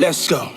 Let's go.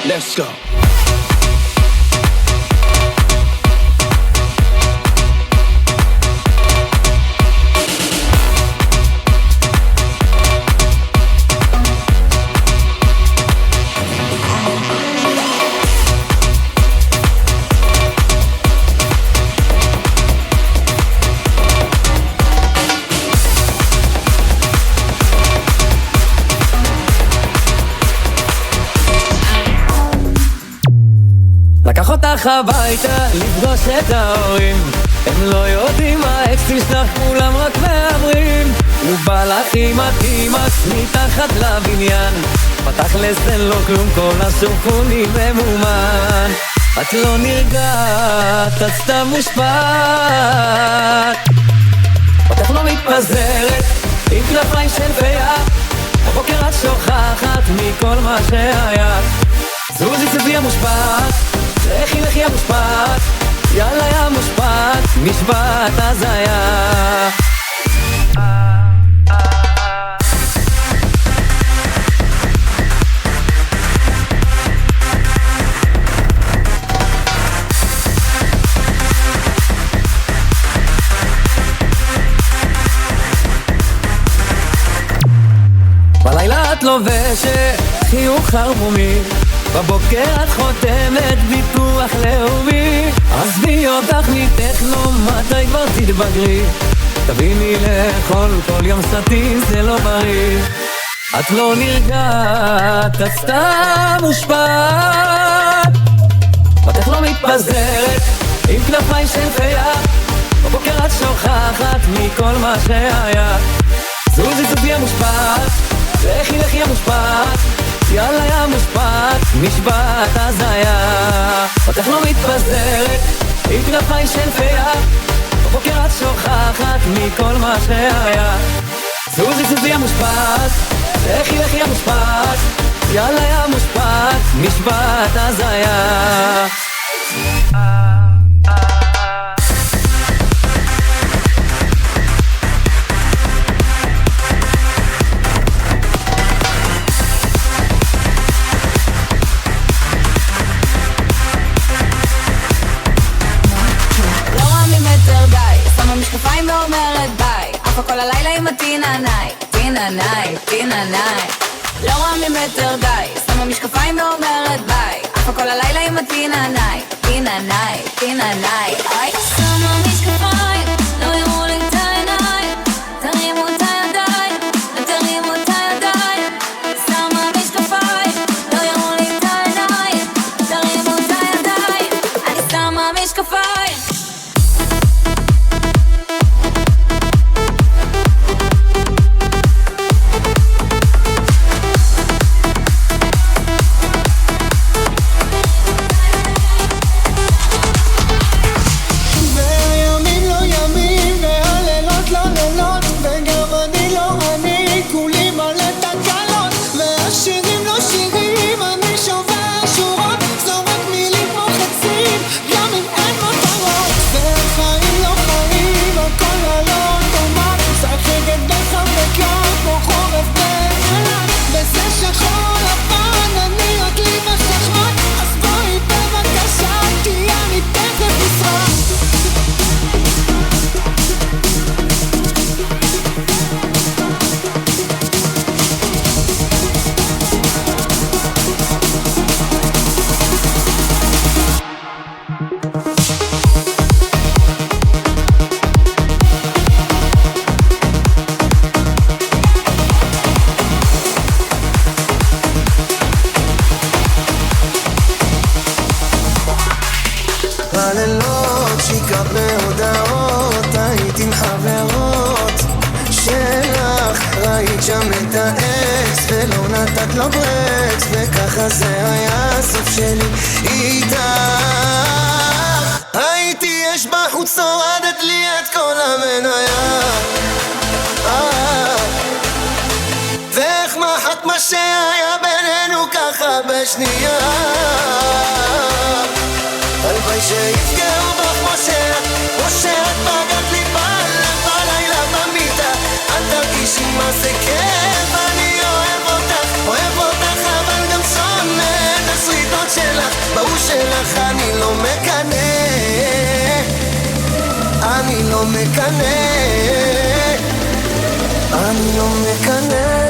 Let's go. אותך הביתה לפגוש את ההורים, הם לא יודעים מה האקסים שלך, כולם רק מעברים. הוא בא לך עם הטימאס מתחת לבניין, פתח לסן לא כלום, כל השופוני ממומן. את לא נרגעת, את סתם מושפעת, אותך לא מתפזרת עם כנפיים של פיה, בבוקר את שוכחת מכל מה שהיה. זוזי צבי המושפעת, לכי לכי המושפעת, יאללה יא מושפעת, משפט הזיה. בלילה את לובשת חיוך חרמומי, בבוקר את חותמת ביטוח לאומי. עזבי אותך מטכנו, מתי כבר תתבגרי, תביני לאכול כל יום סטין זה לא בריא. את לא נרגעת, את סתם מושפעת, אותך לא מתפזרת עם כנפיים של פיה, בבוקר את שוכחת מכל מה שהיה. זוזי זוזי המושפעת, לכי לכי המושפעת, יאללה יא מושפעת, משפט הזיה. אותך לא מתפזרת עם כנפיים של פיה, בבוקר את שוכחת מכל מה שהיה. זוזי זוזי המושפעת, לכי לכי המושפעת, יאללה יא מושפעת, משפט הזיה. משקפיים ואומרת ביי, אף כל הלילה עם הטיננאי, טיננאי, טיננאי. לא רואה ממטר די, שמה משקפיים ואומרת ביי, אף כל הלילה עם הטיננאי, טיננאי, טיננאי. שמה משקפיים, לא יראו לי את העיניים, תרימו את הידיים, תרימו את הידיים. שמה משקפיים, לא יראו לי את העיניים, תרימו את הידיים, אני שמה משקפיים. והימים לא בלילות שיקה בהודעות, היית עם חברות שלך, ראית שם את האקס ולא נתת לו ברקס, וככה זה היה הסוף שלי איתך. הייתי אש בחוץ, הורדת לי את כל המניה, ואיך מחק מה שהיה בינינו ככה בשנייה. הלוואי שיפגעו בך כמו שאת פגעת לי בלילה במיטה. את תרגישי מה זה כיף, אני אוהב אותך אבל גם שונא את הסריטות שלך. ברור שלך אני לא מקנא, אני לא מקנא, אני לא מקנא.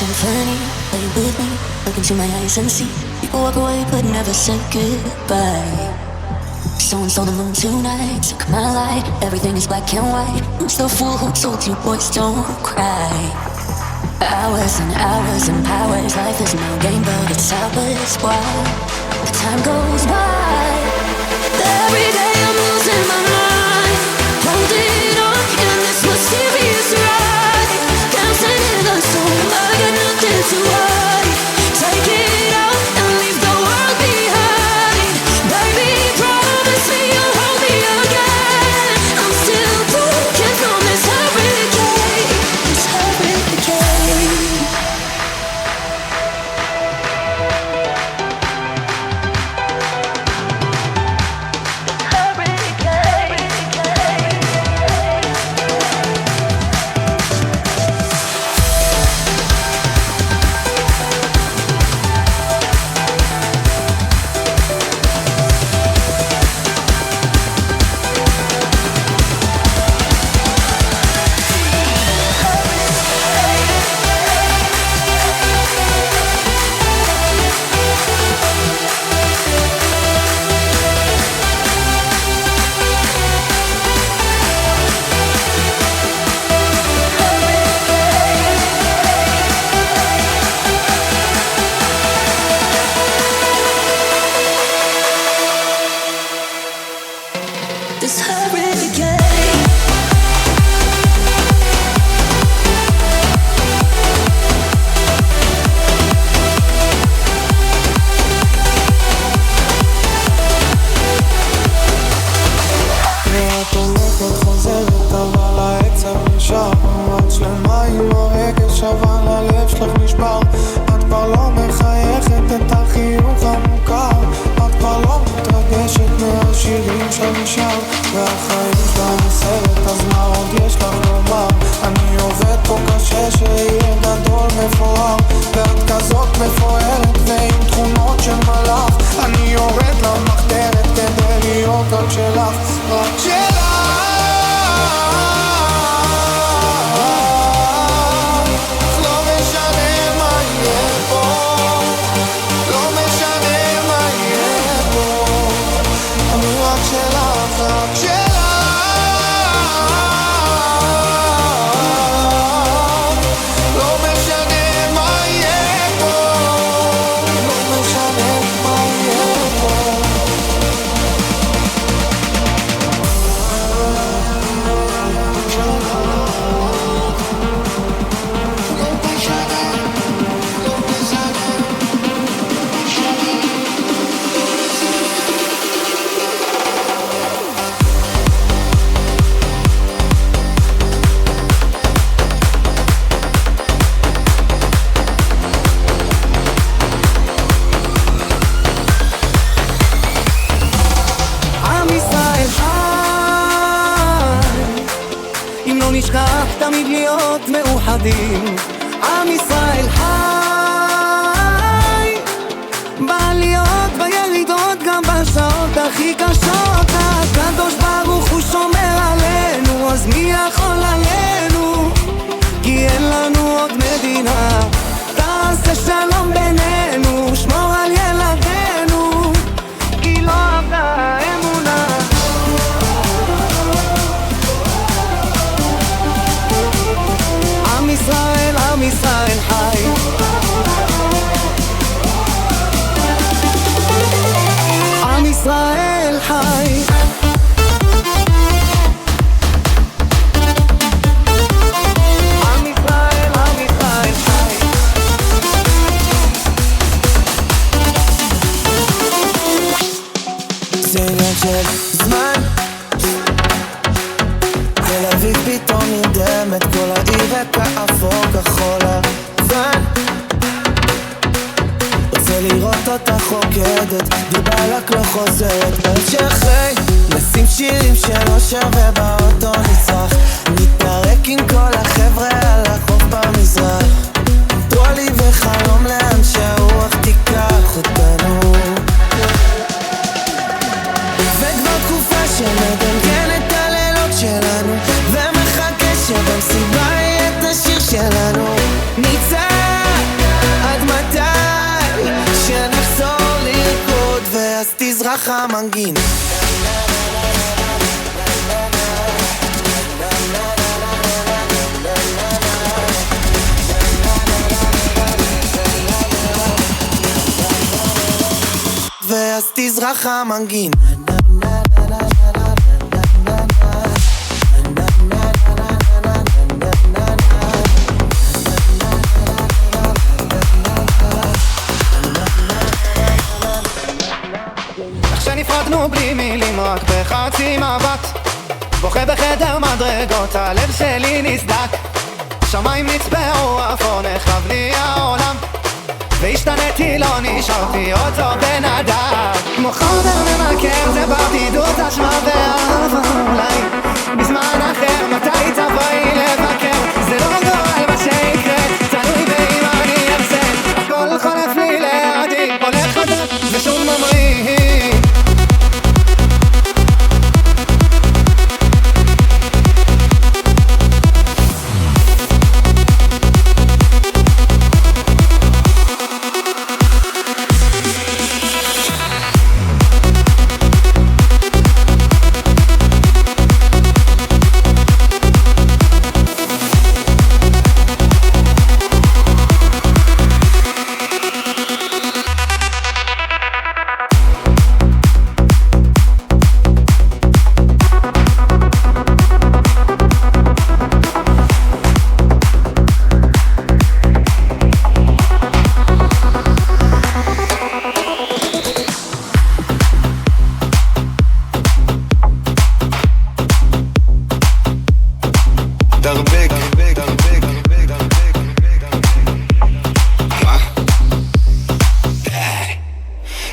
Symphony, play with me, look into my eyes and see. People walk away but never say goodbye. Someone stole the moon tonight, took my light. Everything is black and white. Who's the fool who told you boys don't cry? Hours and hours and powers. Life is no game but it's ours. Why? The time goes by. Every day I'm losing my mind. Holding on in this mysterious ride. Dancing in the storm, I got nothing to hide. Take it out and leave the world behind. Baby, promise me you'll hold me again. I'm still broken from this hurricane. This hurricane. This hurricane. ואת הולכת חוזרת אבל העצב נשאר. את שלמה עם הרגש אבל הלב שלך נשבר. את כבר לא מחייכת את החיוך המוכר. את כבר לא מתרגשת מהשירים שנשאר. והחיים שלנו סרט, אז מה עוד יש לך לומר? אני עובד פה קשה שיהיה גדול מפואר, ואת כזאת מפוארת ועם תכונות של מלאך. אני יורד למחתרת כדי להיות רק שלך, רק שלך. לא משנה מה יהיה פה, לא משנה מה יהיה פה, אני רק שלך, רק שלך. לא משנה מה יהיה פה, לא משנה מה יהיה פה. עם ישראל חי, אם לא נשכח תמיד להיות מאוחדים. עם ישראל חי, בעליות בירידות גם בשעות הכי קשות. הקדוש ברוך הוא שומר עלינו, אז מי יכול עלינו? כי אין לנו עוד מדינה. תעשה שלום בינינו, שמור על ילדינו. אותך רוקדת, דיבלק לא חוזרת. בעוד שאחרי נשים שירים שלא שווה באוטו נצרח, נתפרק עם כל החבר'ה על החוף במזרח, טרולי וחלום לאן שהרוח תיקח אותנו. וכבר תקופה שמדנגן את הלילות שלנו, ומחכה שבמסיבה יהיה את השיר שלנו. נצעק עד מתי שנחזור לרקוד, ואז תזרח המנגין. ואז תזרח המנגין. איך שנפרדנו בלי מילים, רק בחצי מבט, בוכה בחדר מדרגות, הלב שלי נסדק. שמיים נצבעו אפור, נחרב לי העולם, והשתניתי, לא נשארתי אותו בן אדם. כמו חומר ממכר, זה בבדידות, אשמה ואהבה. אולי בזמן אחר, מתי תבואי לבקר? זה לא גורל מה שיקרה, תלוי באם אני ארצה. הכל חולף לי לידי, הולך חדש ושוב ממריא.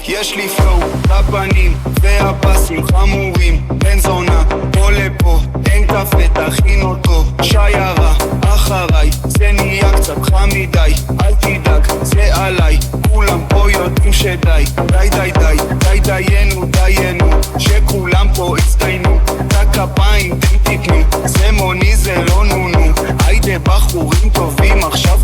יש לי פלואו בפנים והפסים חמורים, בן זונה פה לפה, אין קפה תכין אותו, שיירה אחריי, זה נהיה קצת חם מדי, אל תדאג זה עליי, כולם פה יודעים שדי, די די די די דיינו דיינו, שכולם פה הצטיינו, את הכפיים תן תתנו, זה מוני זה לא נונו, היידה בחורים טובים עכשיו